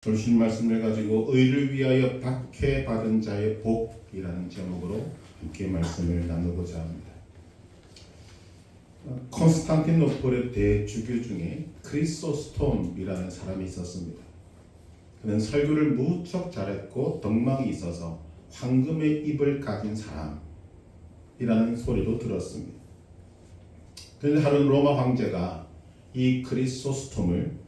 주신 말씀을 가지고 의를 위하여 박해받은 자의 복이라는 제목으로 함께 말씀을 나누고자 합니다. 콘스탄티노플의 대주교 중에 크리소스톰이라는 사람이 있었습니다. 그는 설교를 무척 잘했고 덕망이 있어서 황금의 입을 가진 사람이라는 소리도 들었습니다. 그런데 하루 로마 황제가 이 크리소스톰을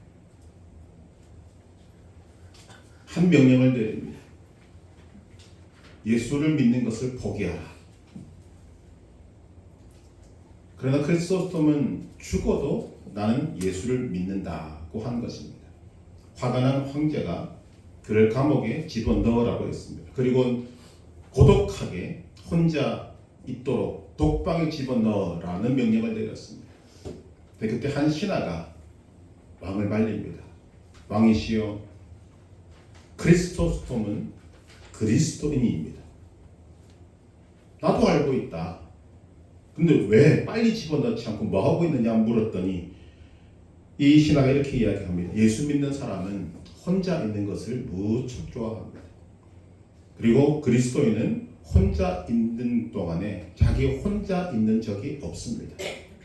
한 명령을 내립니다. 예수를 믿는 것을 포기하라. 그러나 크리소스톰은 죽어도 나는 예수를 믿는다고 한 것입니다. 화가 난 황제가 그를 감옥에 집어넣으라고 했습니다. 그리고 고독하게 혼자 있도록 독방에 집어넣으라는 명령을 내렸습니다. 그때 한 신하가 왕을 말립니다. 왕이시여, 크리소스톰은 그리스도인입니다. 나도 알고 있다. 근데 왜 빨리 집어넣지 않고 뭐 하고 있느냐 물었더니 이 신하가 이렇게 이야기합니다. 예수 믿는 사람은 혼자 있는 것을 무척 좋아합니다. 그리고 그리스도인은 혼자 있는 동안에 자기 혼자 있는 적이 없습니다.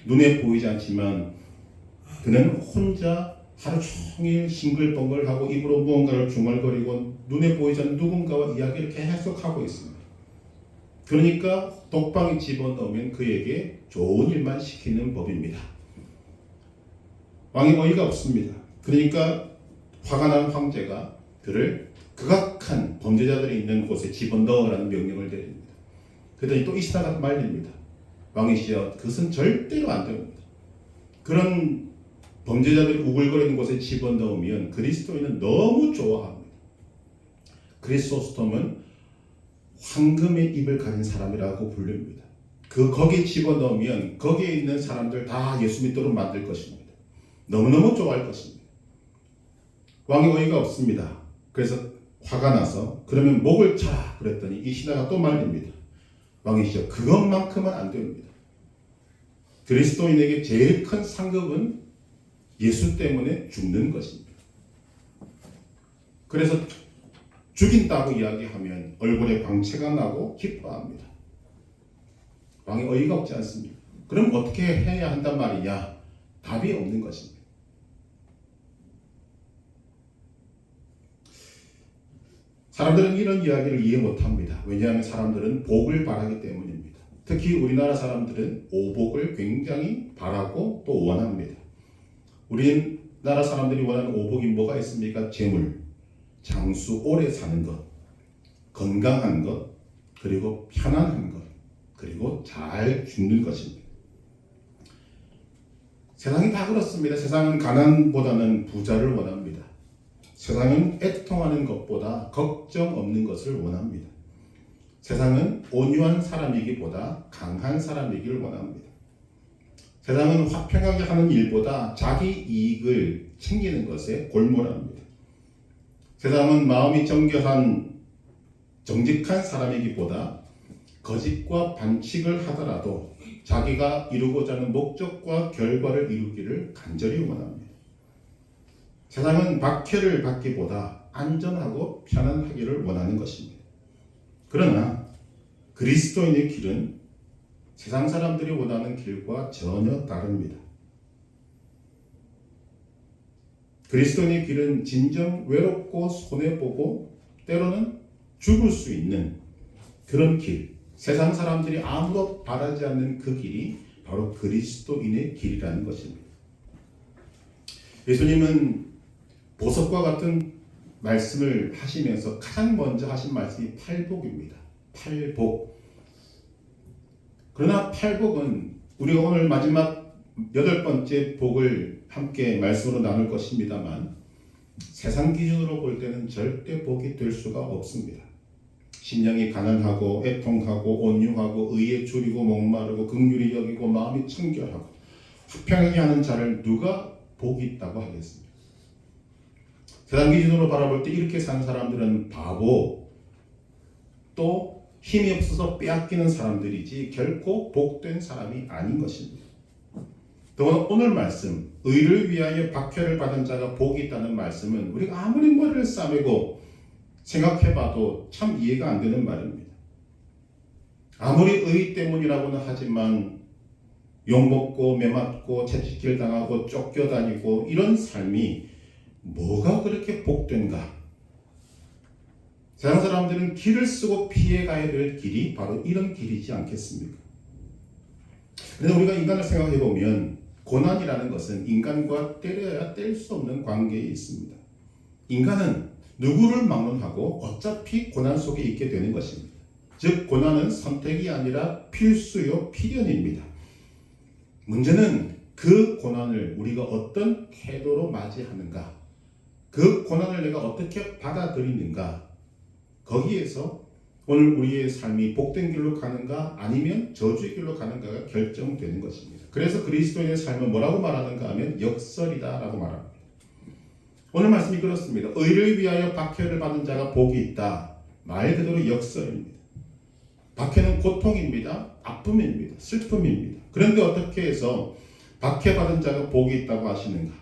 눈에 보이지 않지만 그는 혼자 하루 종일 싱글벙글하고 입으로 무언가를 중얼거리고 눈에 보이지 않는 누군가와 이야기를 계속하고 있습니다. 그러니까 독방에 집어넣으면 그에게 좋은 일만 시키는 법입니다. 왕이 어이가 없습니다. 그러니까 화가 난 황제가 그를 극악한 범죄자들이 있는 곳에 집어넣으라는 명령을 내립니다. 그랬더니 또 이 신하가 말립니다. 왕이시여, 그것은 절대로 안 됩니다. 그런 범죄자들이 우글거리는 곳에 집어넣으면 그리스도인은 너무 좋아합니다. 크리소스톰은 황금의 입을 가진 사람이라고 부릅니다. 거기에 집어넣으면 거기에 있는 사람들 다 예수 믿도록 만들 것입니다. 너무너무 좋아할 것입니다. 왕이 어이가 없습니다. 그래서 화가 나서 그러면 목을 쳐라 그랬더니 이 신하가 또 말립니다. 왕이시여, 그것만큼은 안 됩니다. 그리스도인에게 제일 큰 상급은 예수 때문에 죽는 것입니다. 그래서 죽인다고 이야기하면 얼굴에 광채가 나고 기뻐합니다. 왕이 어이가 없지 않습니까? 그럼 어떻게 해야 한단 말이냐? 답이 없는 것입니다. 사람들은 이런 이야기를 이해 못합니다. 왜냐하면 사람들은 복을 바라기 때문입니다. 특히 우리나라 사람들은 오복을 굉장히 바라고 또 원합니다. 우리나라 사람들이 원하는 오복이 뭐가 있습니까? 재물, 장수, 오래 사는 것, 건강한 것, 그리고 편안한 것, 그리고 잘 죽는 것입니다. 세상이 다 그렇습니다. 세상은 가난보다는 부자를 원합니다. 세상은 애통하는 것보다 걱정 없는 것을 원합니다. 세상은 온유한 사람이기보다 강한 사람이기를 원합니다. 세상은 화평하게 하는 일보다 자기 이익을 챙기는 것에 골몰합니다. 세상은 마음이 정직한 사람이기보다 거짓과 반칙을 하더라도 자기가 이루고자 하는 목적과 결과를 이루기를 간절히 원합니다. 세상은 박해를 받기보다 안전하고 편안하기를 원하는 것입니다. 그러나 그리스도인의 길은 세상 사람들이 원하는 길과 전혀 다릅니다. 그리스도인의 길은 진정 외롭고 손해보고 때로는 죽을 수 있는 그런 길, 세상 사람들이 아무도 바라지 않는 그 길이 바로 그리스도인의 길이라는 것입니다. 예수님은 보석과 같은 말씀을 하시면서 가장 먼저 하신 말씀이 팔복입니다. 팔복. 그러나 팔복은 우리가 오늘 마지막 8번째 복을 함께 말씀으로 나눌 것입니다만 세상 기준으로 볼 때는 절대 복이 될 수가 없습니다. 심령이 가난하고 애통하고 온유하고 의에 줄이고 목마르고 긍휼히 여기고 마음이 청결하고 화평하게 하는 자를 누가 복이 있다고 하겠습니까? 세상 기준으로 바라볼 때 이렇게 사는 사람들은 바보, 또 힘이 없어서 빼앗기는 사람들이지 결코 복된 사람이 아닌 것입니다. 더구나 오늘 말씀, 의를 위하여 박해를 받은 자가 복이 있다는 말씀은 우리가 아무리 머리를 싸매고 생각해봐도 참 이해가 안 되는 말입니다. 아무리 의 때문이라고는 하지만 욕먹고 매맞고 채찍질 당하고 쫓겨다니고 이런 삶이 뭐가 그렇게 복된가? 세상 사람들은 길을 쓰고 피해가야 될 길이 바로 이런 길이지 않겠습니까? 그런데 우리가 인간을 생각해보면 고난이라는 것은 인간과 때려야 뗄 수 없는 관계에 있습니다. 인간은 누구를 막론하고 어차피 고난 속에 있게 되는 것입니다. 즉 고난은 선택이 아니라 필수요 필연입니다. 문제는 그 고난을 우리가 어떤 태도로 맞이하는가, 그 고난을 내가 어떻게 받아들이는가, 거기에서 오늘 우리의 삶이 복된 길로 가는가 아니면 저주의 길로 가는가가 결정되는 것입니다. 그래서 그리스도인의 삶은 뭐라고 말하는가 하면 역설이다 라고 말합니다. 오늘 말씀이 그렇습니다. 의를 위하여 박해를 받은 자가 복이 있다. 말 그대로 역설입니다. 박해는 고통입니다. 아픔입니다. 슬픔입니다. 그런데 어떻게 해서 박해받은 자가 복이 있다고 하시는가?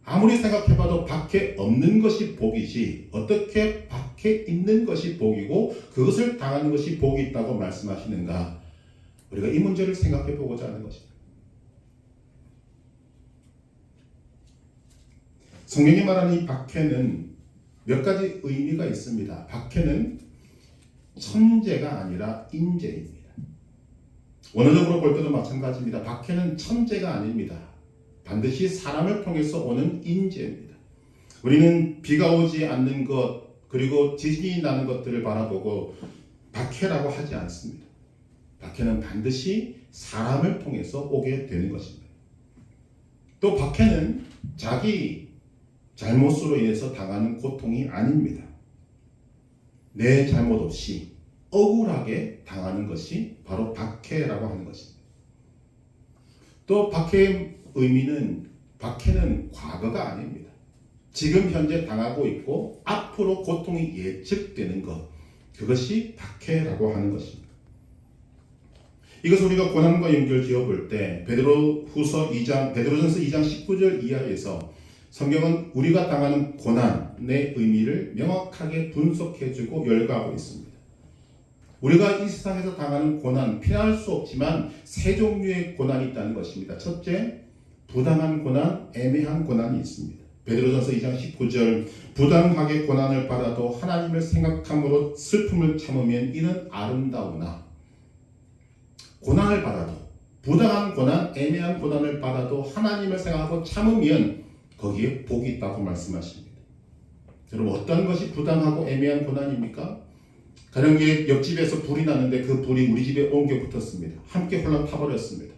아무리 생각해봐도 박해 없는 것이 복이지 어떻게 박해 있는 것이 복이고 그것을 당하는 것이 복이 있다고 말씀하시는가? 우리가 이 문제를 생각해 보고자 하는 것입니다. 성경이 말하는 이 박해는 몇 가지 의미가 있습니다. 박해는 천재가 아니라 인재입니다. 원어적으로 볼 때도 마찬가지입니다. 박해는 천재가 아닙니다. 반드시 사람을 통해서 오는 인재입니다. 우리는 비가 오지 않는 것 그리고 지진이 나는 것들을 바라보고 박해라고 하지 않습니다. 박해는 반드시 사람을 통해서 오게 되는 것입니다. 또 박해는 자기 잘못으로 인해서 당하는 고통이 아닙니다. 내 잘못 없이 억울하게 당하는 것이 바로 박해라고 하는 것입니다. 또 박해의 의미는 박해는 과거가 아닙니다. 지금 현재 당하고 있고 앞으로 고통이 예측되는 것, 그것이 박해라고 하는 것입니다. 이것을 우리가 고난과 연결 지어볼 때 베드로전서 2장 19절 이하에서 성경은 우리가 당하는 고난의 의미를 명확하게 분석해주고 열거하고 있습니다. 우리가 이 세상에서 당하는 고난, 피할 수 없지만 세 종류의 고난이 있다는 것입니다. 첫째, 부당한 고난, 애매한 고난이 있습니다. 베드로전서 2장 19절 부당하게 고난을 받아도 하나님을 생각함으로 슬픔을 참으면 이는 아름다우나 고난을 받아도 부당한 고난, 애매한 고난을 받아도 하나님을 생각하고 참으면 거기에 복이 있다고 말씀하십니다. 여러분 어떤 것이 부당하고 애매한 고난입니까? 가령에 옆집에서 불이 났는데 그 불이 우리 집에 옮겨 붙었습니다. 함께 홀랑 타버렸습니다.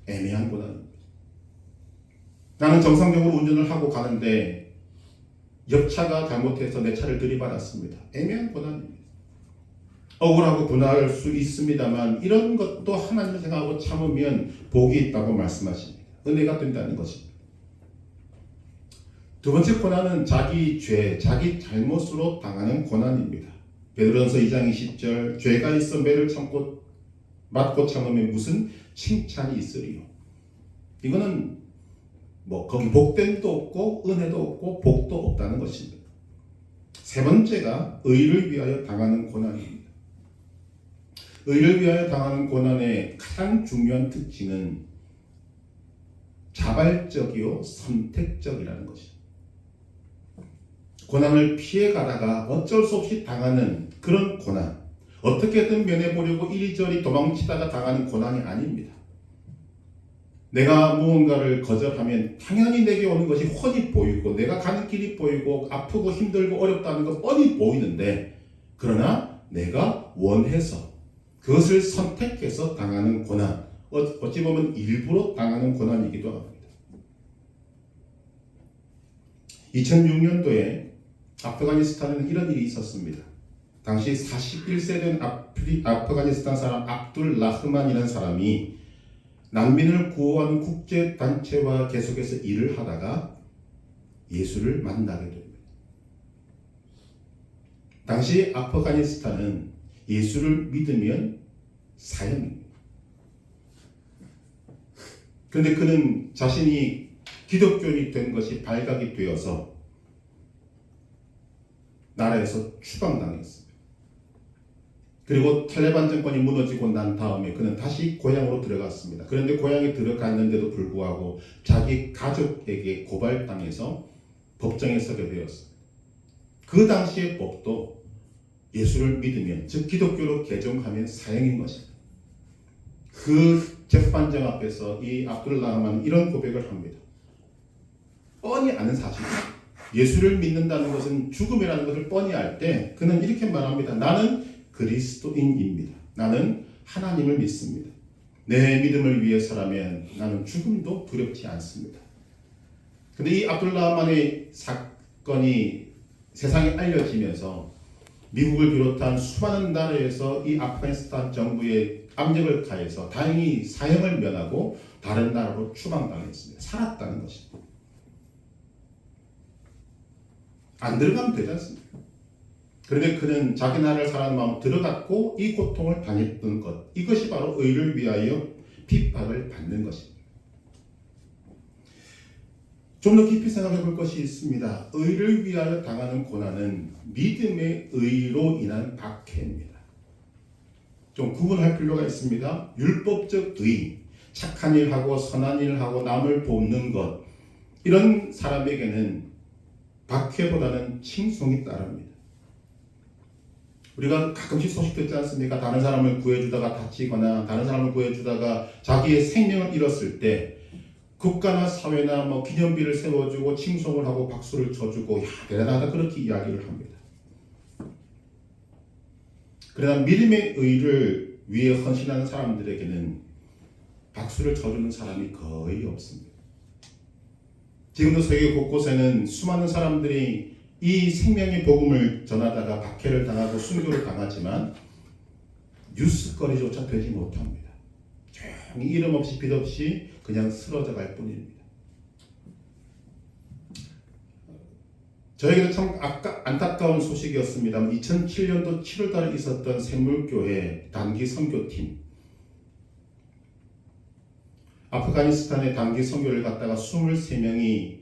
애매한 고난입니다. 나는 정상적으로 운전을 하고 가는데 옆차가 잘못해서 내 차를 들이받았습니다. 애매한 고난입니다. 억울하고 분할 수 있습니다만 이런 것도 하나님을 생각하고 참으면 복이 있다고 말씀하십니다. 은혜가 된다는 것입니다. 두 번째 고난은 자기 죄, 자기 잘못으로 당하는 고난입니다. 베드로전서 2장 20절 죄가 있어 매를 맞고 참으면 무슨 칭찬이 있으리요. 이거는 거기 복됨도 없고 은혜도 없고 복도 없다는 것입니다. 세 번째가 의를 위하여 당하는 고난입니다. 의를 위하여 당하는 고난의 가장 중요한 특징은 자발적이요 선택적이라는 것입니다. 고난을 피해가다가 어쩔 수 없이 당하는 그런 고난, 어떻게든 면해보려고 이리저리 도망치다가 당하는 고난이 아닙니다. 내가 무언가를 거절하면 당연히 내게 오는 것이 훤히 보이고 내가 가는 길이 보이고 아프고 힘들고 어렵다는 거 뻔히 보이는데 그러나 내가 원해서 그것을 선택해서 당하는 고난, 어찌 보면 일부러 당하는 고난이기도 합니다. 2006년도에 아프가니스탄에는 이런 일이 있었습니다. 당시 41세 된 아프가니스탄 사람 압둘 라흐만이라는 사람이 난민을 구호하는 국제단체와 계속해서 일을 하다가 예수를 만나게 됩니다. 당시 아프가니스탄은 예수를 믿으면 사형입니다. 그런데 그는 자신이 기독교인이 된 것이 발각이 되어서 나라에서 추방당했습니다. 그리고 탈레반 정권이 무너지고 난 다음에 그는 다시 고향으로 들어갔습니다. 그런데 고향에 들어갔는데도 불구하고 자기 가족에게 고발당해서 법정에 서게 되었습니다. 그 당시의 법도 예수를 믿으면, 즉 기독교로 개종하면 사형인 것입니다. 그 재판정 앞에서 이 압둘라흐만은 이런 고백을 합니다. 뻔히 아는 사실입니다. 예수를 믿는다는 것은 죽음이라는 것을 뻔히 알 때 그는 이렇게 말합니다. 나는 그리스도인입니다. 나는 하나님을 믿습니다. 내 믿음을 위해서라면 나는 죽음도 두렵지 않습니다. 그런데 이 압둘라흐만의 사건이 세상에 알려지면서 미국을 비롯한 수많은 나라에서 이 아프가니스탄 정부에 압력을 가해서 다행히 사형을 면하고 다른 나라로 추방당했습니다. 살았다는 것입니다. 안 들어가면 되지 않습니까? 그런데 그는 자기 나라를 사랑하는 마음으로 들어갔고 이 고통을 당했던 것, 이것이 바로 의를 위하여 핍박을 받는 것입니다. 좀 더 깊이 생각해 볼 것이 있습니다. 의를 위하여 당하는 고난은 믿음의 의로 인한 박해입니다. 좀 구분할 필요가 있습니다. 율법적 의, 착한 일하고 선한 일하고 남을 돕는 것, 이런 사람에게는 박해보다는 칭송이 따릅니다. 우리가 가끔씩 소식 듣지 않습니까? 다른 사람을 구해주다가 다치거나 다른 사람을 구해주다가 자기의 생명을 잃었을 때 국가나 사회나 기념비를 세워주고 칭송을 하고 박수를 쳐주고, 야, 대단하다, 그렇게 이야기를 합니다. 그러나 믿음의 의를 위해 헌신하는 사람들에게는 박수를 쳐주는 사람이 거의 없습니다. 지금도 세계 곳곳에는 수많은 사람들이 이 생명의 복음을 전하다가 박해를 당하고 순교를 당하지만 뉴스거리조차 되지 못합니다. 조용히 이름 없이 빛 없이 그냥 쓰러져 갈 뿐입니다. 저에게도 참 안타까운 소식이었습니다. 2007년도 7월달에 있었던 샘물교회 단기 선교팀, 아프가니스탄의 단기 선교를 갔다가 23명이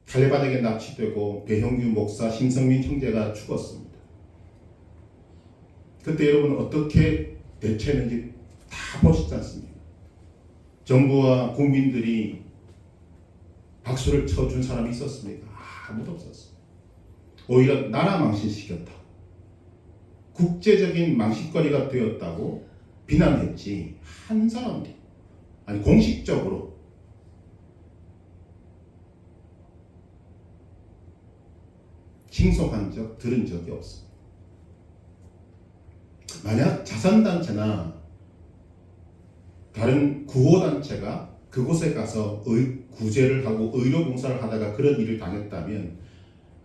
탈레반에게 납치되고 배형규 목사, 심성민 형제가 죽었습니다. 그때 여러분 어떻게 대처했는지 다 보시지 않습니까? 정부와 국민들이 박수를 쳐준 사람이 있었습니까? 아무도 없었습니다. 오히려 나라 망신시켰다, 국제적인 망신거리가 되었다고 비난했지 한 사람도, 아니 공식적으로 칭송한 적, 들은 적이 없습니다. 만약 자선단체나 다른 구호단체가 그곳에 가서 구제를 하고 의료봉사를 하다가 그런 일을 당했다면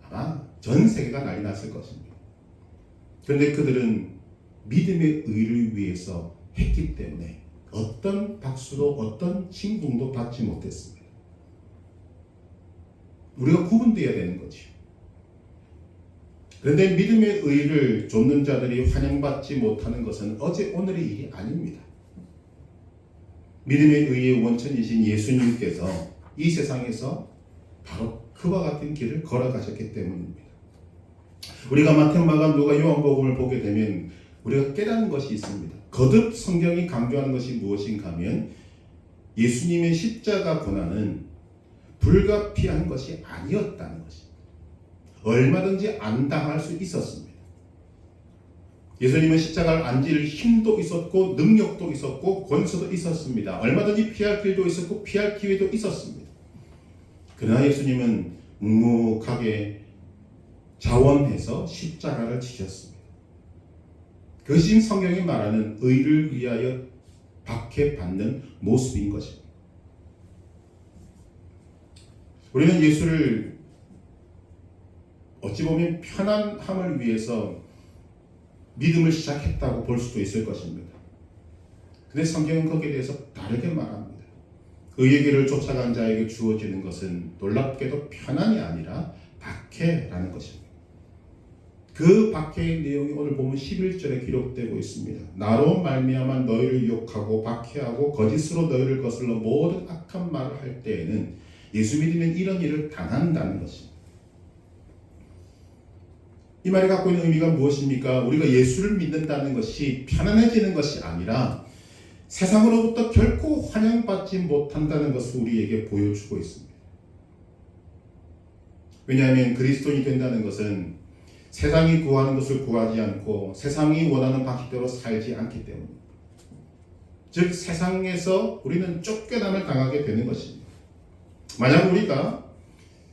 아마 전 세계가 난리 났을 것입니다. 그런데 그들은 믿음의 의를 위해서 했기 때문에 어떤 박수도 어떤 칭송도 받지 못했습니다. 우리가 구분되어야 되는 거죠. 그런데 믿음의 의를 좇는 자들이 환영받지 못하는 것은 어제 오늘의 일이 아닙니다. 믿음의 의의 원천이신 예수님께서 이 세상에서 바로 그와 같은 길을 걸어가셨기 때문입니다. 우리가 마태오, 마가, 누가, 요한복음을 보게 되면 우리가 깨닫는 것이 있습니다. 거듭 성경이 강조하는 것이 무엇인가 하면 예수님의 십자가 고난은 불가피한 것이 아니었다는 것입니다. 얼마든지 안 당할 수 있었습니다. 예수님은 십자가를 안 질 힘도 있었고 능력도 있었고 권세도 있었습니다. 얼마든지 피할 길도 있었고 피할 기회도 있었습니다. 그러나 예수님은 묵묵하게 자원해서 십자가를 지셨습니다. 그것이 성경이 말하는 의를 위하여 박해받는 모습인 것입니다. 우리는 예수를 어찌 보면 편안함을 위해서 믿음을 시작했다고 볼 수도 있을 것입니다. 그런데 성경은 거기에 대해서 다르게 말합니다. 의의 길을 쫓아간 자에게 주어지는 것은 놀랍게도 편안이 아니라 박해라는 것입니다. 그 그 박해의 내용이 오늘 보면 11절에 기록되고 있습니다. 나로 말미암아 너희를 욕하고 박해하고 거짓으로 너희를 거슬러 모든 악한 말을 할 때에는 예수 믿으면 이런 일을 당한다는 것입니다. 이 말이 갖고 있는 의미가 무엇입니까? 우리가 예수를 믿는다는 것이 편안해지는 것이 아니라 세상으로부터 결코 환영받지 못한다는 것을 우리에게 보여주고 있습니다. 왜냐하면 그리스도인이 된다는 것은 세상이 구하는 것을 구하지 않고 세상이 원하는 방식대로 살지 않기 때문입니다. 즉 세상에서 우리는 쫓겨남을 당하게 되는 것입니다. 만약 우리가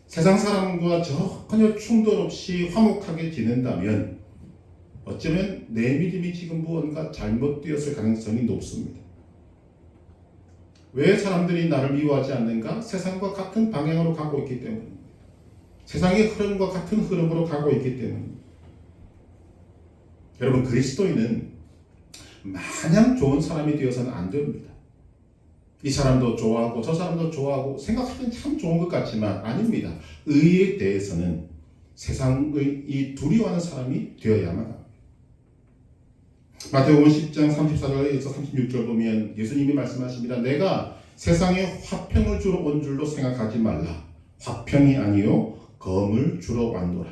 세상 사람과 전혀 충돌 없이 화목하게 지낸다면 어쩌면 내 믿음이 지금 무언가 잘못되었을 가능성이 높습니다. 왜 사람들이 나를 미워하지 않는가? 세상과 같은 방향으로 가고 있기 때문입니다. 세상의 흐름과 같은 흐름으로 가고 있기 때문입니다. 여러분, 그리스도인은 마냥 좋은 사람이 되어서는 안 됩니다. 이 사람도 좋아하고 저 사람도 좋아하고 생각하면 참 좋은 것 같지만 아닙니다. 의에 대해서는 세상의 이 두려워하는 사람이 되어야만 합니다. 마태복음 10장 34절에서 36절 보면 예수님이 말씀하십니다. 내가 세상에 화평을 주러 온 줄로 생각하지 말라. 화평이 아니요 검을 주러 왔노라.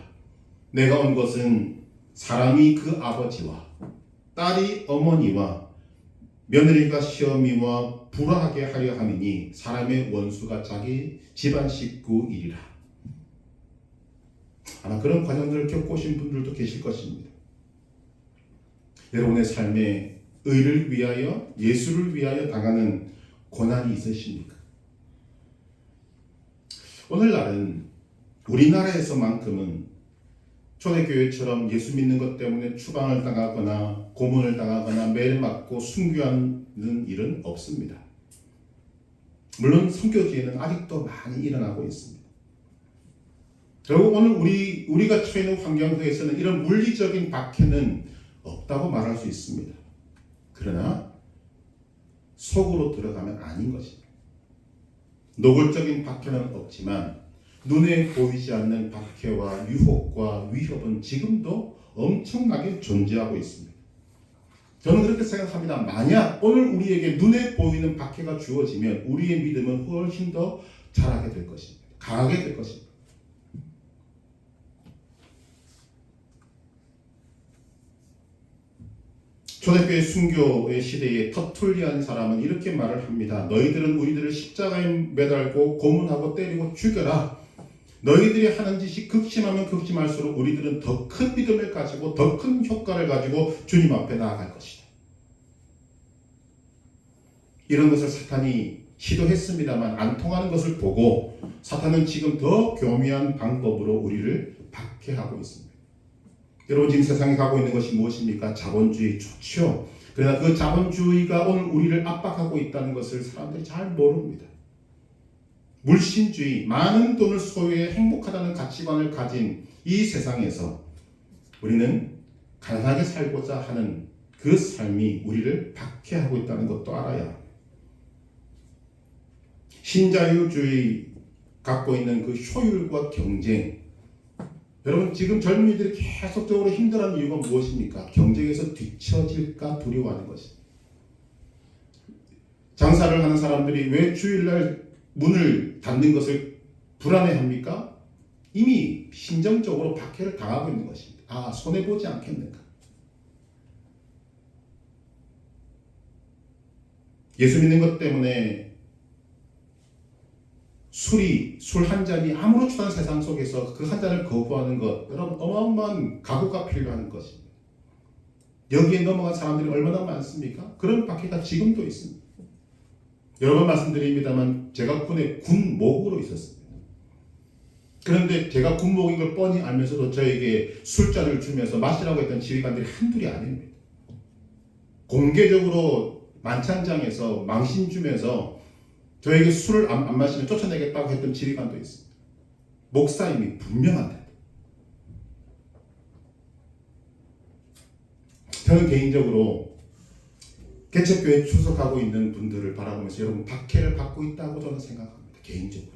내가 온 것은 사람이 그 아버지와 딸이 어머니와 며느리가 시어미와 불화하게 하려 함이니 사람의 원수가 자기 집안 식구이리라. 아마 그런 과정들을 겪으신 분들도 계실 것입니다. 여러분의 삶에 의를 위하여 예수를 위하여 당하는 고난이 있으십니까? 오늘날은 우리나라에서만큼은 초대교회처럼 예수 믿는 것 때문에 추방을 당하거나 고문을 당하거나 매를 맞고 순교하는 일은 없습니다. 물론 선교지에는 아직도 많이 일어나고 있습니다. 결국 오늘 우리가 처해 있는 환경 속에서는 이런 물리적인 박해는 없다고 말할 수 있습니다. 그러나 속으로 들어가면 아닌 것입니다. 노골적인 박해는 없지만 눈에 보이지 않는 박해와 유혹과 위협은 지금도 엄청나게 존재하고 있습니다. 저는 그렇게 생각합니다. 만약 오늘 우리에게 눈에 보이는 박해가 주어지면 우리의 믿음은 훨씬 더 자라게 될 것입니다. 강하게 될 것입니다. 초대교회 순교의 시대에 터툴리안 사람은 이렇게 말을 합니다. 너희들은 우리들을 십자가에 매달고 고문하고 때리고 죽여라. 너희들이 하는 짓이 극심하면 극심할수록 우리들은 더 큰 믿음을 가지고 더 큰 효과를 가지고 주님 앞에 나아갈 것이다. 이런 것을 사탄이 시도했습니다만 안 통하는 것을 보고 사탄은 지금 더 교묘한 방법으로 우리를 박해하고 있습니다. 여러분, 지금 세상에 가고 있는 것이 무엇입니까? 자본주의 좋죠. 그러나 그 자본주의가 오늘 우리를 압박하고 있다는 것을 사람들이 잘 모릅니다. 물신주의, 많은 돈을 소유해 행복하다는 가치관을 가진 이 세상에서 우리는 가난하게 살고자 하는 그 삶이 우리를 박해하고 있다는 것도 알아야 합니다. 신자유주의 갖고 있는 그 효율과 경쟁, 여러분 지금 젊은이들이 계속적으로 힘들어하는 이유가 무엇입니까? 경쟁에서 뒤처질까 두려워하는 것입니다. 장사를 하는 사람들이 왜 주일날 문을 닫는 것을 불안해합니까? 이미 심정적으로 박해를 당하고 있는 것입니다. 아, 손해보지 않겠는가? 예수 믿는 것 때문에 술 한 잔이 아무렇지도 않은 세상 속에서 그 한 잔을 거부하는 것, 여러분 어마어마한 각오가 필요한 것입니다. 여기에 넘어간 사람들이 얼마나 많습니까? 그런 박해가 지금도 있습니다. 여러 번 말씀드립니다만 제가 군목으로 있었습니다. 그런데 제가 군목인 걸 뻔히 알면서도 저에게 술잔을 주면서 마시라고 했던 지휘관들이 한둘이 아닙니다. 공개적으로 만찬장에서 망신 주면서 저에게 술을 안 마시면 쫓아내겠다고 했던 지휘관도 있습니다. 목사님이 분명한데. 저는 개인적으로 개척교회에 출석하고 있는 분들을 바라보면서 여러분 박해를 받고 있다고 저는 생각합니다. 개인적으로.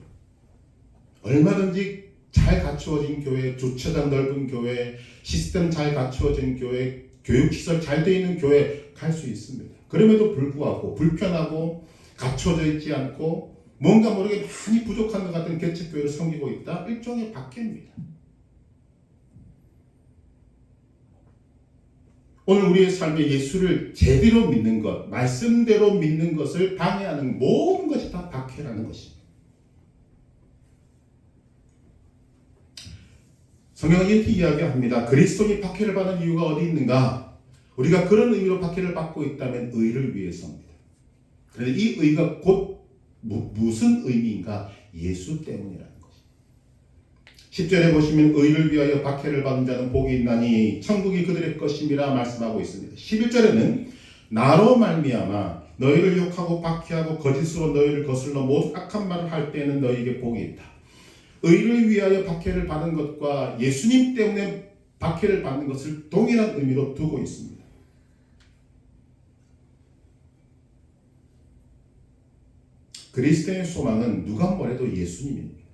얼마든지 잘 갖추어진 교회, 주차장 넓은 교회, 시스템 잘 갖추어진 교회, 교육시설 잘 되어 있는 교회 갈 수 있습니다. 그럼에도 불구하고 불편하고 갖춰져 있지 않고 뭔가 모르게 많이 부족한 것 같은 개척교회를 섬기고 있다. 일종의 박해입니다. 오늘 우리의 삶에 예수를 제대로 믿는 것, 말씀대로 믿는 것을 방해하는 모든 것이 다 박해라는 것입니다. 성경은 이렇게 이야기합니다. 그리스도인이 박해를 받는 이유가 어디 있는가? 우리가 그런 의미로 박해를 받고 있다면 의를 위해서입니다. 그런데 이 의가 곧 무슨 의미인가? 예수 때문이라는 것입니다. 10절에 보시면 의를 위하여 박해를 받는 자는 복이 있나니 천국이 그들의 것임이라 말씀하고 있습니다. 11절에는 나로 말미암아 너희를 욕하고 박해하고 거짓으로 너희를 거슬러 모든 악한 말을 할 때에는 너희에게 복이 있다. 의를 위하여 박해를 받는 것과 예수님 때문에 박해를 받는 것을 동일한 의미로 두고 있습니다. 그리스도의 소망은 누가 뭐래도 예수님입니다.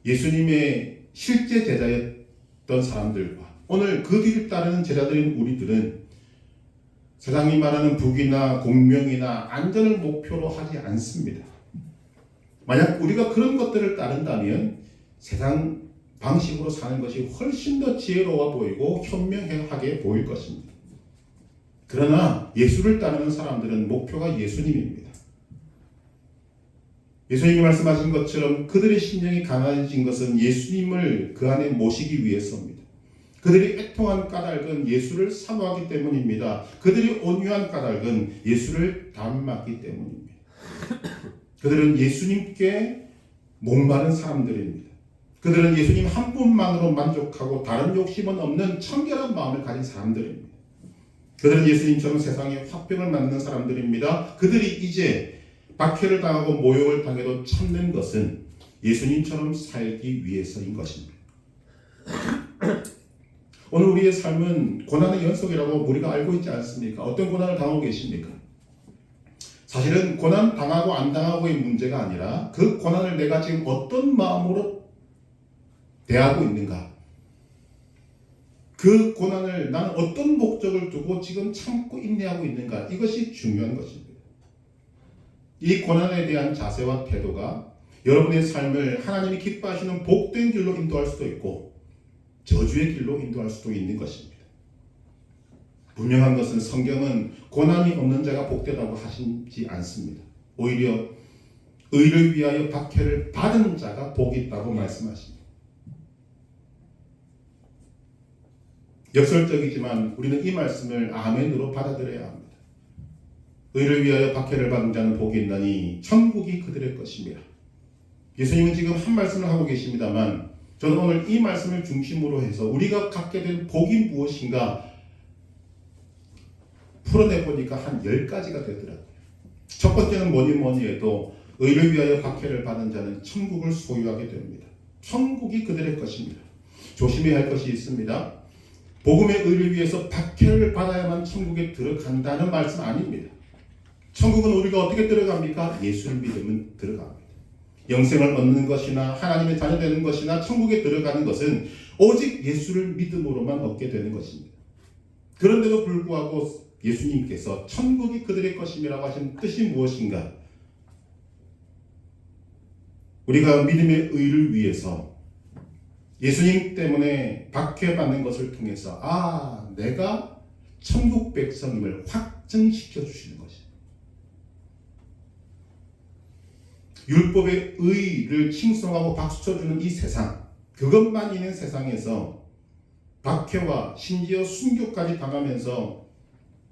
예수님의 실제 제자였던 사람들과 오늘 그 뒤를 따르는 제자들인 우리들은 세상이 말하는 부귀나 공명이나 안전을 목표로 하지 않습니다. 만약 우리가 그런 것들을 따른다면 세상 방식으로 사는 것이 훨씬 더 지혜로워 보이고 현명하게 보일 것입니다. 그러나 예수를 따르는 사람들은 목표가 예수님입니다. 예수님이 말씀하신 것처럼 그들의 심령이 강해진 것은 예수님을 그 안에 모시기 위해서입니다. 그들이 애통한 까닭은 예수를 사모하기 때문입니다. 그들이 온유한 까닭은 예수를 닮았기 때문입니다. 그들은 예수님께 목마른 사람들입니다. 그들은 예수님 한 분만으로 만족하고 다른 욕심은 없는 청결한 마음을 가진 사람들입니다. 그들은 예수님처럼 세상에 화병을 맞는 사람들입니다. 그들이 이제 박해를 당하고 모욕을 당해도 참는 것은 예수님처럼 살기 위해서인 것입니다. 오늘 우리의 삶은 고난의 연속이라고 우리가 알고 있지 않습니까? 어떤 고난을 당하고 계십니까? 사실은 고난 당하고 안 당하고의 문제가 아니라 그 고난을 내가 지금 어떤 마음으로 대하고 있는가? 그 고난을 나는 어떤 목적을 두고 지금 참고 인내하고 있는가? 이것이 중요한 것입니다. 이 고난에 대한 자세와 태도가 여러분의 삶을 하나님이 기뻐하시는 복된 길로 인도할 수도 있고 저주의 길로 인도할 수도 있는 것입니다. 분명한 것은 성경은 고난이 없는 자가 복되다고 하시지 않습니다. 오히려 의를 위하여 박해를 받은 자가 복이 있다고 말씀하십니다. 역설적이지만 우리는 이 말씀을 아멘으로 받아들여야 합니다. 의를 위하여 박해를 받은 자는 복이 있나니 천국이 그들의 것입니다. 예수님은 지금 한 말씀을 하고 계십니다만 저는 오늘 이 말씀을 중심으로 해서 우리가 갖게 된 복이 무엇인가 풀어내보니까 한 10가지가 되더라고요. 첫 번째는 뭐니 해도 의를 위하여 박해를 받은 자는 천국을 소유하게 됩니다. 천국이 그들의 것입니다. 조심해야 할 것이 있습니다. 복음의 의를 위해서 박해를 받아야만 천국에 들어간다는 말씀 아닙니다. 천국은 우리가 어떻게 들어갑니까? 예수를 믿으면 들어갑니다. 영생을 얻는 것이나 하나님의 자녀 되는 것이나 천국에 들어가는 것은 오직 예수를 믿음으로만 얻게 되는 것입니다. 그런데도 불구하고 예수님께서 천국이 그들의 것임이라고 하신 뜻이 무엇인가? 우리가 믿음의 의를 위해서 예수님 때문에 박해받는 것을 통해서 내가 천국 백성임을 확증시켜 주시는 것입니다. 율법의 의를 칭송하고 박수쳐주는 이 세상, 그것만 있는 세상에서 박해와 심지어 순교까지 당하면서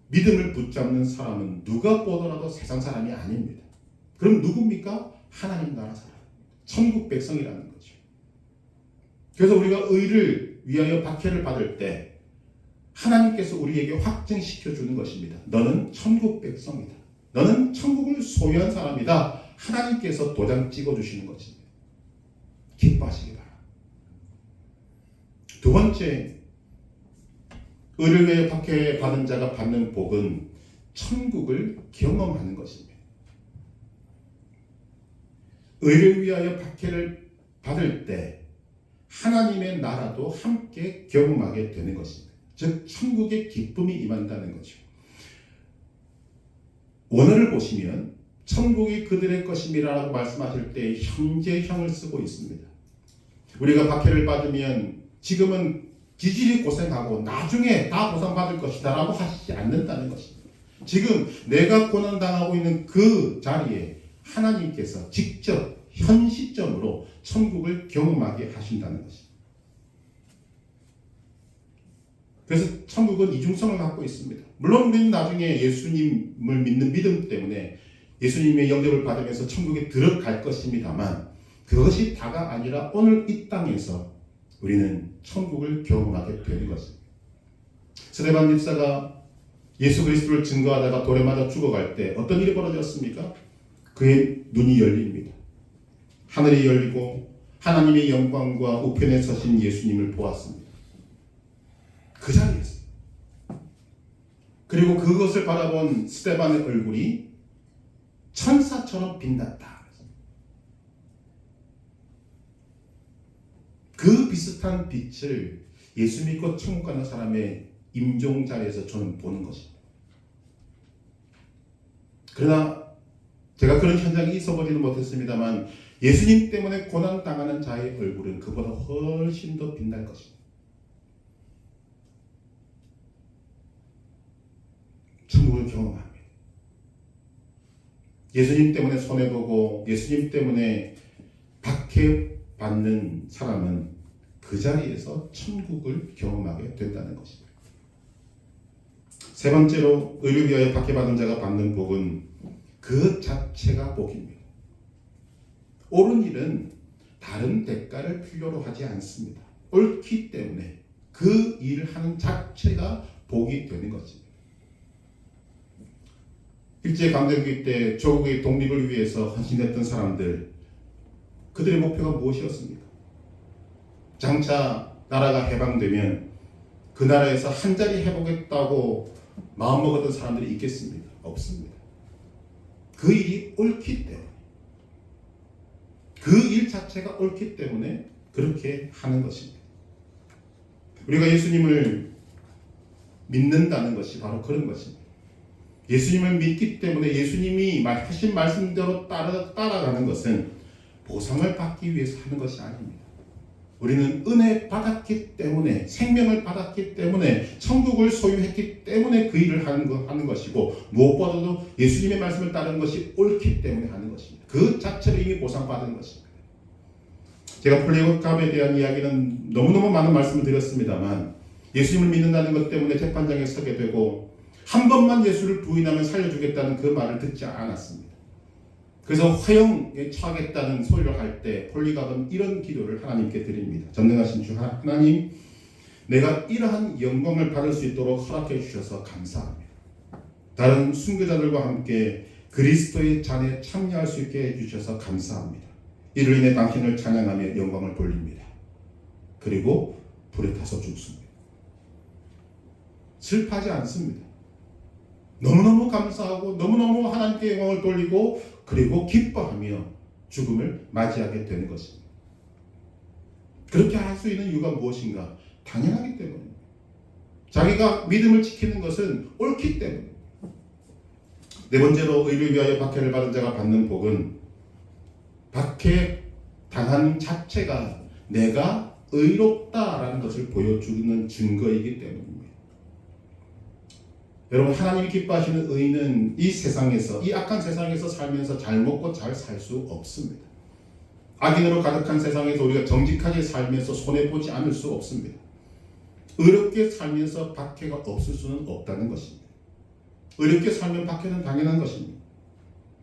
믿음을 붙잡는 사람은 누가 보더라도 세상 사람이 아닙니다. 그럼 누굽니까? 하나님 나라 사람, 천국 백성이라는 거죠. 그래서 우리가 의를 위하여 박해를 받을 때 하나님께서 우리에게 확증시켜 주는 것입니다. 너는 천국 백성이다. 너는 천국을 소유한 사람이다. 하나님께서 도장 찍어주시는 것입니다. 기뻐하시기 바랍니다. 두 번째, 의를 위해 박해받은 자가 받는 복은 천국을 경험하는 것입니다. 의를 위하여 박해를 받을 때 하나님의 나라도 함께 경험하게 되는 것입니다. 즉 천국의 기쁨이 임한다는 거죠. 원어를 보시면 천국이 그들의 것임이라고 말씀하실 때 현재형을 쓰고 있습니다. 우리가 박해를 받으면 지금은 지질이 고생하고 나중에 다 보상받을 것이다 라고 하시지 않는다는 것입니다. 지금 내가 고난당하고 있는 그 자리에 하나님께서 직접 현 시점으로 천국을 경험하게 하신다는 것입니다. 그래서 천국은 이중성을 갖고 있습니다. 물론 우리는 나중에 예수님을 믿는 믿음 때문에 예수님의 영접을 받으면서 천국에 들어갈 것입니다만 그것이 다가 아니라 오늘 이 땅에서 우리는 천국을 경험하게 되는 것입니다. 스데반 집사가 예수 그리스도를 증거하다가 돌에 맞아 죽어갈 때 어떤 일이 벌어졌습니까? 그의 눈이 열립니다. 하늘이 열리고 하나님의 영광과 우편에 서신 예수님을 보았습니다. 그 자리에서. 그리고 그것을 바라본 스데반의 얼굴이 천사처럼 빛났다. 그 비슷한 빛을 예수 믿고 천국 가는 사람의 임종 자리에서 저는 보는 것입니다. 그러나 제가 그런 현장이 있어보지는 못했습니다만 예수님 때문에 고난당하는 자의 얼굴은 그보다 훨씬 더 빛날 것입니다. 천국을 경험합니다. 예수님 때문에 손해보고 예수님 때문에 박해받는 사람은 그 자리에서 천국을 경험하게 된다는 것입니다. 세 번째로 의를 위하여 박해받은 자가 받는 복은 그 자체가 복입니다. 옳은 일은 다른 대가를 필요로 하지 않습니다. 옳기 때문에 그 일을 하는 자체가 복이 되는 것입니다. 일제강점기 때 조국의 독립을 위해서 헌신했던 사람들, 그들의 목표가 무엇이었습니까? 장차 나라가 해방되면 그 나라에서 한 자리 해보겠다고 마음먹었던 사람들이 있겠습니까? 없습니다. 그 일이 옳기 때문에, 그 일 자체가 옳기 때문에 그렇게 하는 것입니다. 우리가 예수님을 믿는다는 것이 바로 그런 것입니다. 예수님을 믿기 때문에 예수님이 하신 말씀대로 따라가는 것은 보상을 받기 위해서 하는 것이 아닙니다. 우리는 은혜 받았기 때문에, 생명을 받았기 때문에, 천국을 소유했기 때문에 그 일을 하는 것이고, 무엇보다도 예수님의 말씀을 따르는 것이 옳기 때문에 하는 것입니다. 그 자체로 이미 보상받은 것입니다. 제가 플레이감에 대한 이야기는 너무너무 많은 말씀을 드렸습니다만 예수님을 믿는다는 것 때문에 재판장에 서게 되고 한 번만 예수를 부인하면 살려주겠다는 그 말을 듣지 않았습니다. 그래서 화형에 처하겠다는 소리를 할 때 폴리갑은 이런 기도를 하나님께 드립니다. 전능하신 주 하나님, 내가 이러한 영광을 받을 수 있도록 허락해 주셔서 감사합니다. 다른 순교자들과 함께 그리스도의 잔에 참여할 수 있게 해주셔서 감사합니다. 이로 인해 당신을 찬양하며 영광을 돌립니다. 그리고 불에 타서 죽습니다. 슬퍼하지 않습니다. 너무너무 감사하고 너무너무 하나님께 영광을 돌리고 그리고 기뻐하며 죽음을 맞이하게 되는 것입니다. 그렇게 할 수 있는 이유가 무엇인가? 당연하기 때문입니다. 자기가 믿음을 지키는 것은 옳기 때문입니다. 네 번째로 의를 위하여 박해를 받은 자가 받는 복은 박해 당한 자체가 내가 의롭다라는 것을 보여주는 증거이기 때문입니다. 여러분, 하나님이 기뻐하시는 의는 이 세상에서, 이 악한 세상에서 살면서 잘 먹고 잘 살 수 없습니다. 악인으로 가득한 세상에서 우리가 정직하게 살면서 손해보지 않을 수 없습니다. 의롭게 살면서 박해가 없을 수는 없다는 것입니다. 의롭게 살면 박해는 당연한 것입니다.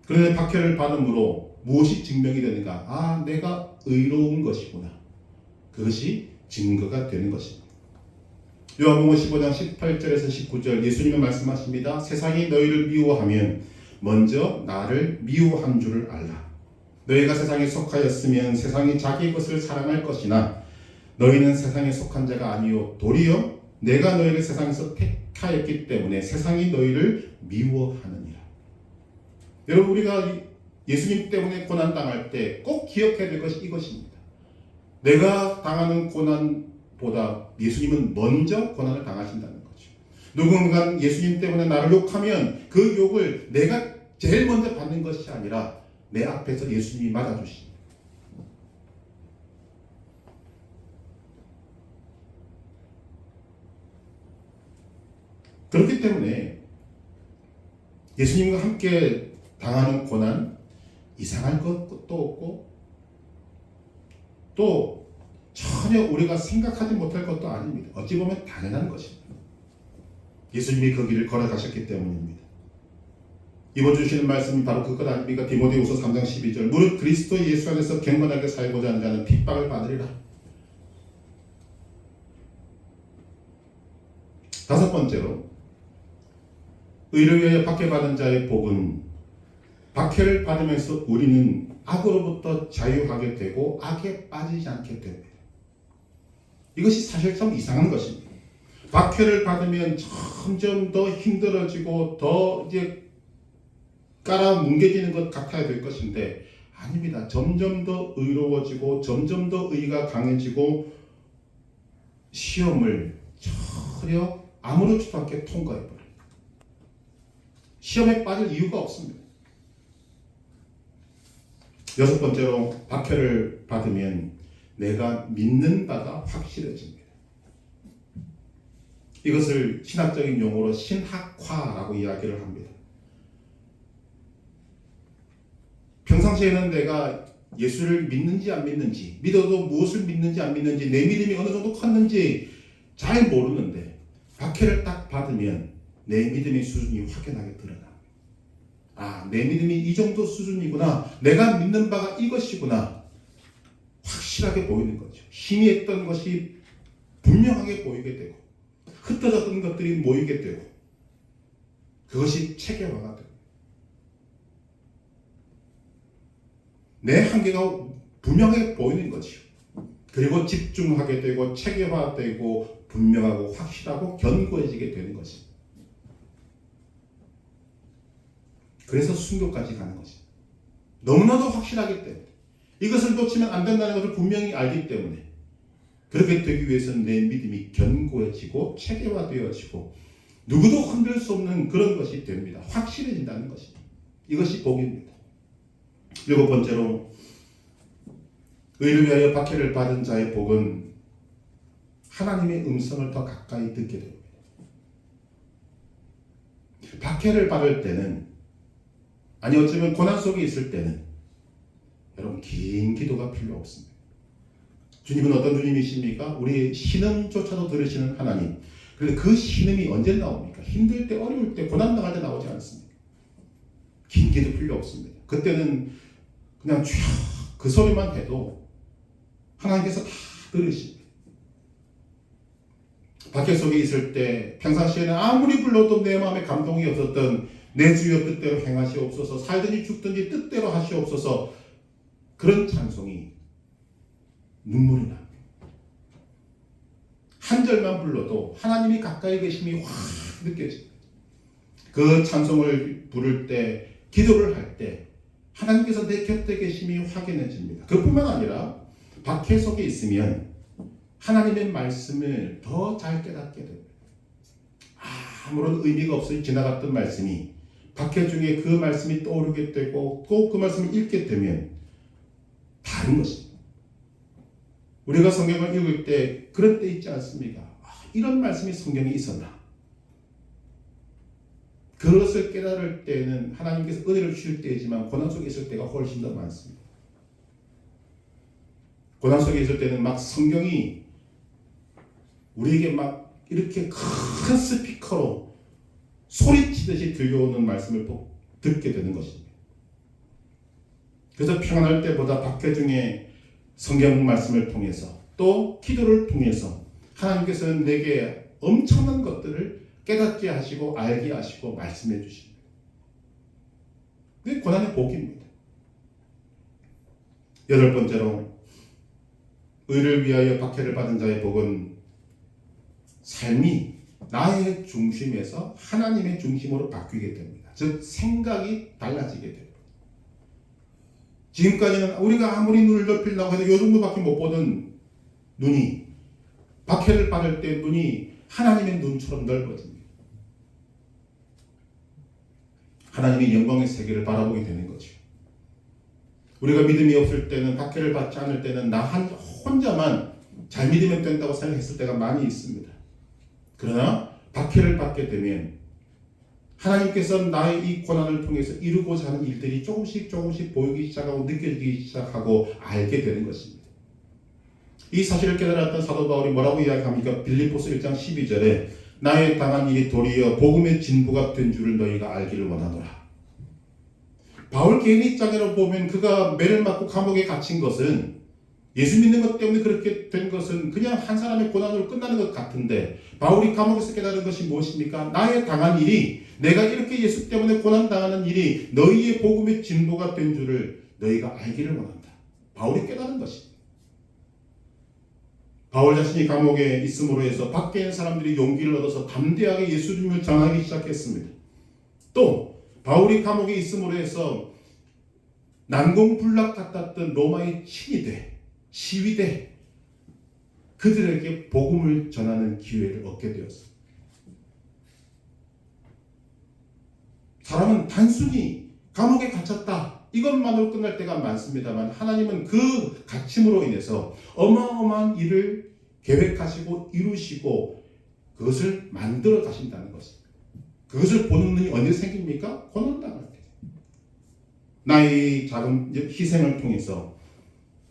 그런데 박해를 받음으로 무엇이 증명이 되는가? 아, 내가 의로운 것이구나. 그것이 증거가 되는 것입니다. 요한복음 15장 18절에서 19절 예수님은 말씀하십니다. 세상이 너희를 미워하면 먼저 나를 미워한 줄을 알라. 너희가 세상에 속하였으면 세상이 자기 것을 사랑할 것이나 너희는 세상에 속한 자가 아니요 도리어 내가 너희를 세상에서 택하였기 때문에 세상이 너희를 미워하느니라. 여러분, 우리가 예수님 때문에 고난당할 때 꼭 기억해야 될 것이 이것입니다. 내가 당하는 고난보다 예수님은 먼저 고난을 당하신다는 거죠. 누군가 예수님 때문에 나를 욕하면 그 욕을 내가 제일 먼저 받는 것이 아니라 내 앞에서 예수님이 맞아주십니다. 그렇기 때문에 예수님과 함께 당하는 고난 이상할 것도 없고 또 전혀 우리가 생각하지 못할 것도 아닙니다. 어찌 보면 당연한 것입니다. 예수님이 그 길을 걸어가셨기 때문입니다. 이번 주시는 말씀이 바로 그것 아닙니까? 디모데후서 3장 12절 무릇 그리스도 예수 안에서 경건하게 살고자 하는 자는 핍박을 받으리라. 다섯 번째로 의를 위하여 박해받은 자의 복은 박해를 받으면서 우리는 악으로부터 자유하게 되고 악에 빠지지 않게 됩니다. 이것이 사실 참 이상한 것입니다. 박해를 받으면 점점 더 힘들어지고 더 이제 깔아뭉개지는 것 같아야 될 것인데 아닙니다. 점점 더 의로워지고 점점 더 의가 강해지고 시험을 전혀 아무렇지도 않게 통과해버려요. 시험에 빠질 이유가 없습니다. 여섯 번째로 박해를 받으면 내가 믿는 바가 확실해집니다. 이것을 신학적인 용어로 신학화라고 이야기를 합니다. 평상시에는 내가 예수를 믿는지 안 믿는지, 믿어도 무엇을 믿는지 안 믿는지, 내 믿음이 어느 정도 컸는지 잘 모르는데 박해를 딱 받으면 내 믿음의 수준이 확연하게 드러납니다. 아, 내 믿음이 이 정도 수준이구나. 내가 믿는 바가 이것이구나. 확실하게 보이는 거죠. 희미했던 것이 분명하게 보이게 되고 흩어졌던 것들이 모이게 되고 그것이 체계화가 됩니다. 내 한계가 분명하게 보이는 거죠. 그리고 집중하게 되고 체계화되고 분명하고 확실하고 견고해지게 되는 것입니다. 그래서 순교까지 가는 것입니다. 너무나도 확실하기 때문에 이것을 놓치면 안 된다는 것을 분명히 알기 때문에 그렇게 되기 위해서는 내 믿음이 견고해지고 체계화되어지고 누구도 흔들 수 없는 그런 것이 됩니다. 확실해진다는 것입니다. 이것이 복입니다. 일곱 번째로 의를 위하여 박해를 받은 자의 복은 하나님의 음성을 더 가까이 듣게 됩니다. 박해를 받을 때는 아니 어쩌면 고난 속에 있을 때는 여러분 긴 기도가 필요 없습니다. 주님은 어떤 주님이십니까? 우리의 신음조차도 들으시는 하나님. 그런데 그 신음이 언제 나옵니까? 힘들 때, 어려울 때, 고난 당할 때 나오지 않습니다. 긴 기도 필요 없습니다. 그때는 그냥 쫙 그 소리만 해도 하나님께서 다 들으십니다. 박해 속에 있을 때 평상시에는 아무리 불러도 내 마음에 감동이 없었던 내 주여 뜻대로 행하시옵소서, 살든지 죽든지 뜻대로 하시옵소서, 그런 찬송이 눈물이 납니다. 한 절만 불러도 하나님이 가까이 계심이 확 느껴집니다. 그 찬송을 부를 때, 기도를 할 때 하나님께서 내 곁에 계심이 확연해집니다. 그뿐만 아니라 박해 속에 있으면 하나님의 말씀을 더 잘 깨닫게 됩니다. 아무런 의미가 없이 지나갔던 말씀이 박해 중에 그 말씀이 떠오르게 되고 또 그 말씀을 읽게 되면 다른 것입니다. 우리가 성경을 읽을 때 그런 때 있지 않습니까? 이런 말씀이 성경에 있었나? 그것을 깨달을 때는 하나님께서 은혜를 주실 때이지만 고난 속에 있을 때가 훨씬 더 많습니다. 고난 속에 있을 때는 막 성경이 우리에게 막 이렇게 큰 스피커로 소리치듯이 들려오는 말씀을 듣게 되는 것입니다. 그래서 평안할 때보다 박해 중에 성경 말씀을 통해서 또 기도를 통해서 하나님께서는 내게 엄청난 것들을 깨닫게 하시고 알게 하시고 말씀해 주십니다. 그게 고난의 복입니다. 여덟 번째로 의를 위하여 박해를 받은 자의 복은 삶이 나의 중심에서 하나님의 중심으로 바뀌게 됩니다. 즉 생각이 달라지게 됩니다. 지금까지는 우리가 아무리 눈을 넓히려고 해도 이 정도밖에 못 보던 눈이, 박해를 받을 때 눈이 하나님의 눈처럼 넓어집니다. 하나님의 영광의 세계를 바라보게 되는 거죠. 우리가 믿음이 없을 때는, 박해를 받지 않을 때는 나 혼자만 잘 믿으면 된다고 생각했을 때가 많이 있습니다. 그러나 박해를 받게 되면 하나님께서 나의 이 고난을 통해서 이루고자 하는 일들이 조금씩 보이기 시작하고 느껴지기 시작하고 알게 되는 것입니다. 이 사실을 깨달았던 사도 바울이 뭐라고 이야기합니까? 빌립보서 1장 12절에 나의 당한 일이 도리어 복음의 진보가 된 줄을 너희가 알기를 원하노라. 바울 개인의 입장으로 보면 그가 매를 맞고 감옥에 갇힌 것은, 예수 믿는 것 때문에 그렇게 된 것은 그냥 한 사람의 고난으로 끝나는 것 같은데, 바울이 감옥에서 깨달은 것이 무엇입니까? 나의 당한 일이, 내가 이렇게 예수 때문에 고난당하는 일이 너희의 복음의 진보가 된 줄을 너희가 알기를 원한다. 바울이 깨달은 것입니다. 바울 자신이 감옥에 있음으로 해서 밖에 있는 사람들이 용기를 얻어서 담대하게 예수님을 전하기 시작했습니다. 또 바울이 감옥에 있음으로 해서 난공불락 같았던 로마의 친위대, 시위대, 그들에게 복음을 전하는 기회를 얻게 되었습니다. 사람은 단순히 감옥에 갇혔다, 이것만으로 끝날 때가 많습니다만, 하나님은 그 갇힘으로 인해서 어마어마한 일을 계획하시고 이루시고 그것을 만들어 가신다는 것입니다. 그것을 보는 눈이 언제 생깁니까? 고난당할 때. 나의 작은 희생을 통해서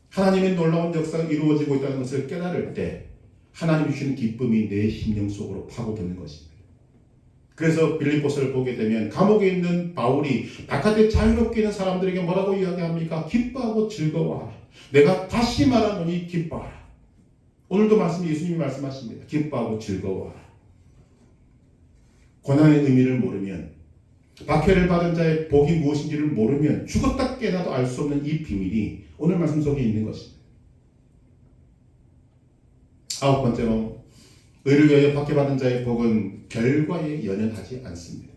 하나님의 놀라운 역사가 이루어지고 있다는 것을 깨달을 때 하나님이 주시는 기쁨이 내 심령 속으로 파고드는 것입니다. 그래서 빌립보서를 보게 되면 감옥에 있는 바울이 바깥에 자유롭게 있는 사람들에게 뭐라고 이야기합니까? 기뻐하고 즐거워하라. 내가 다시 말하노니 기뻐하라. 오늘도 예수님이 말씀하십니다. 기뻐하고 즐거워하라. 고난의 의미를 모르면, 박해를 받은 자의 복이 무엇인지를 모르면 죽었다 깨나도 알 수 없는 이 비밀이 오늘 말씀 속에 있는 것입니다. 아홉 번째로, 의를 위하여 박해받은 자의 복은 결과에 연연하지 않습니다.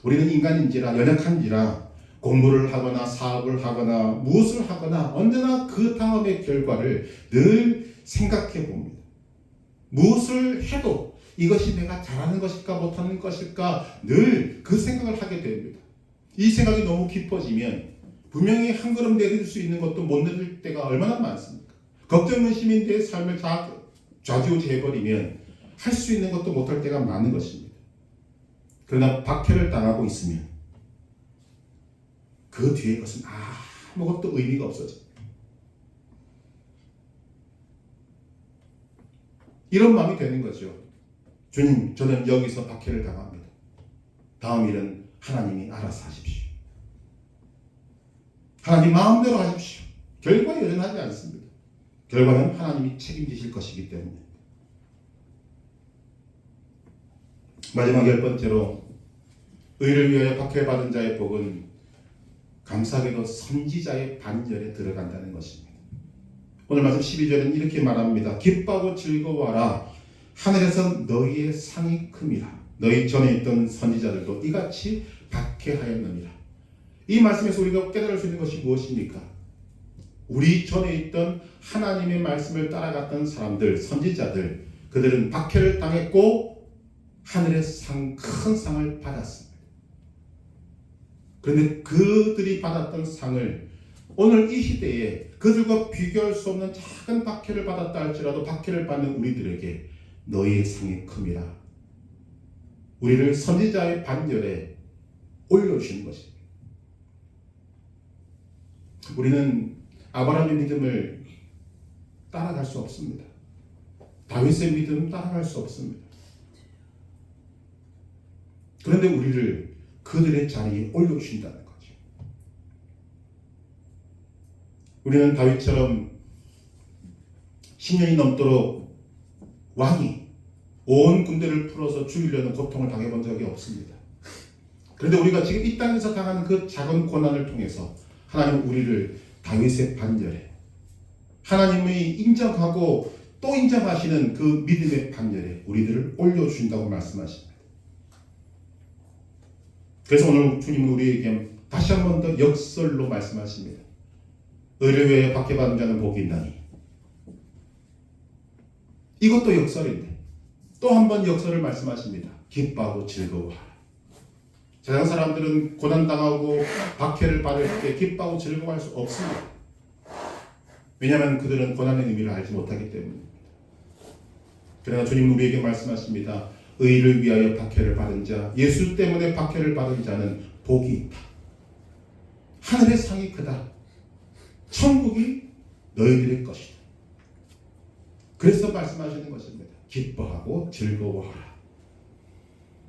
우리는 인간인지라, 연약한지라 공부를 하거나 사업을 하거나 무엇을 하거나 언제나 그 다음의 결과를 늘 생각해 봅니다. 무엇을 해도 이것이 내가 잘하는 것일까 못하는 것일까 늘 그 생각을 하게 됩니다. 이 생각이 너무 깊어지면 분명히 한 걸음 내릴 수 있는 것도 못 내릴 때가 얼마나 많습니까? 걱정 의심인 내 삶을 좌지우지해버리면 할 수 있는 것도 못할 때가 많은 것입니다. 그러나 박해를 당하고 있으면 그 뒤에 것은 아무것도 의미가 없어집니다. 이런 마음이 되는 거죠. 주님, 저는 여기서 박해를 당합니다. 다음 일은 하나님이 알아서 하십시오. 하나님 마음대로 하십시오. 결과에 연연하지 않습니다. 결과는 하나님이 책임지실 것이기 때문에. 마지막 10번째로, 의를 위하여 박해받은 자의 복은 감사하게도 선지자의 반열에 들어간다는 것입니다. 오늘 말씀 12절은 이렇게 말합니다. 기뻐하고 즐거워하라. 하늘에서 너희의 상이 큼이라. 너희 전에 있던 선지자들도 이같이 박해하였느니라. 이 말씀에서 우리가 깨달을 수 있는 것이 무엇입니까? 우리 전에 있던 하나님의 말씀을 따라갔던 사람들, 선지자들, 그들은 박해를 당했고 하늘의 큰 상을 받았습니다. 그런데 그들이 받았던 상을 오늘 이 시대에 그들과 비교할 수 없는 작은 박해를 받았다 할지라도 박해를 받는 우리들에게 너희의 상이 큼이라. 우리를 선지자의 반열에 올려주시는 것입니다. 우리는 아브라함의 믿음을 따라갈 수 없습니다. 다윗의 믿음 따라갈 수 없습니다. 그런데 우리를 그들의 자리에 올려주신다는 거죠. 우리는 다윗처럼 10년이 넘도록 왕이 온 군대를 풀어서 죽이려는 고통을 당해본 적이 없습니다. 그런데 우리가 지금 이 땅에서 당하는 그 작은 고난을 통해서 하나님은 우리를 다윗의 반열에, 하나님이 인정하고 또 인정하시는 그 믿음의 반열에 우리들을 올려주신다고 말씀하십니다. 그래서 오늘 주님은 우리에게 다시 한 번 더 역설로 말씀하십니다. 의를 위하여 박해받은 자는 복이 있나니 이것도 역설인데 또 한 번 역설을 말씀하십니다. 기뻐하고 즐거워하라. 세상 사람들은 고난당하고 박해를 받을 때 기뻐하고 즐거워할 수 없습니다. 왜냐하면 그들은 고난의 의미를 알지 못하기 때문입니다. 그러나 주님 우리에게 말씀하십니다. 의를 위하여 박해를 받은 자, 예수 때문에 박해를 받은 자는 복이 있다. 하늘의 상이 크다. 천국이 너희들의 것이다. 그래서 말씀하시는 것입니다. 기뻐하고 즐거워하라.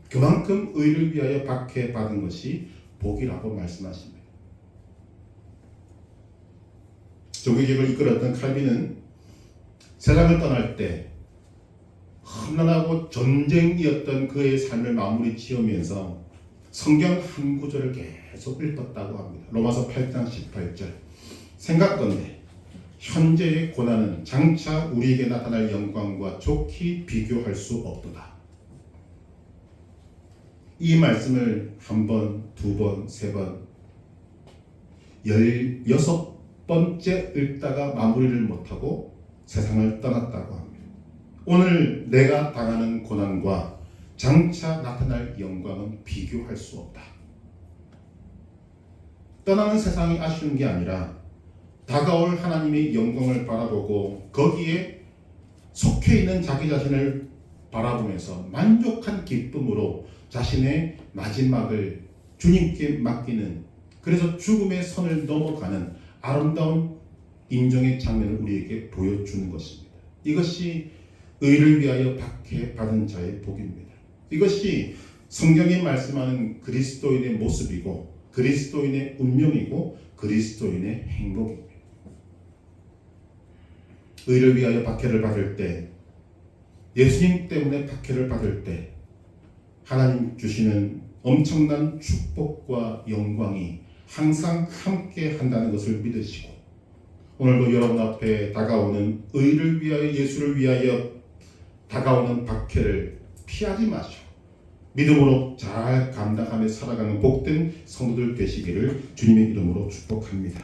그만큼 의를 위하여 박해받은 것이 복이라고 말씀하십니다. 종교개혁을 이끌었던 칼빈은 세상을 떠날 때 험난하고 전쟁이었던 그의 삶을 마무리 지으면서 성경 한 구절을 계속 읽었다고 합니다. 로마서 8장 18절. 생각건대 현재의 고난은 장차 우리에게 나타날 영광과 좋게 비교할 수 없도다. 이 말씀을 한 번, 두 번, 세 번, 16번째 읽다가 마무리를 못하고 세상을 떠났다고 합니다. 오늘 내가 당하는 고난과 장차 나타날 영광은 비교할 수 없다. 떠나는 세상이 아쉬운 게 아니라 다가올 하나님의 영광을 바라보고 거기에 속해 있는 자기 자신을 바라보면서 만족한 기쁨으로 자신의 마지막을 주님께 맡기는, 그래서 죽음의 선을 넘어가는 아름다운 인정의 장면을 우리에게 보여주는 것입니다. 이것이 의를 위하여 박해받은 자의 복입니다. 이것이 성경이 말씀하는 그리스도인의 모습이고 그리스도인의 운명이고 그리스도인의 행복입니다. 의를 위하여 박해를 받을 때, 예수님 때문에 박해를 받을 때 하나님 주시는 엄청난 축복과 영광이 항상 함께 한다는 것을 믿으시고, 오늘도 여러분 앞에 다가오는 의를 위하여, 예수를 위하여 다가오는 박해를 피하지 마시고 믿음으로 잘 감당하며 살아가는 복된 성도들 되시기를 주님의 이름으로 축복합니다.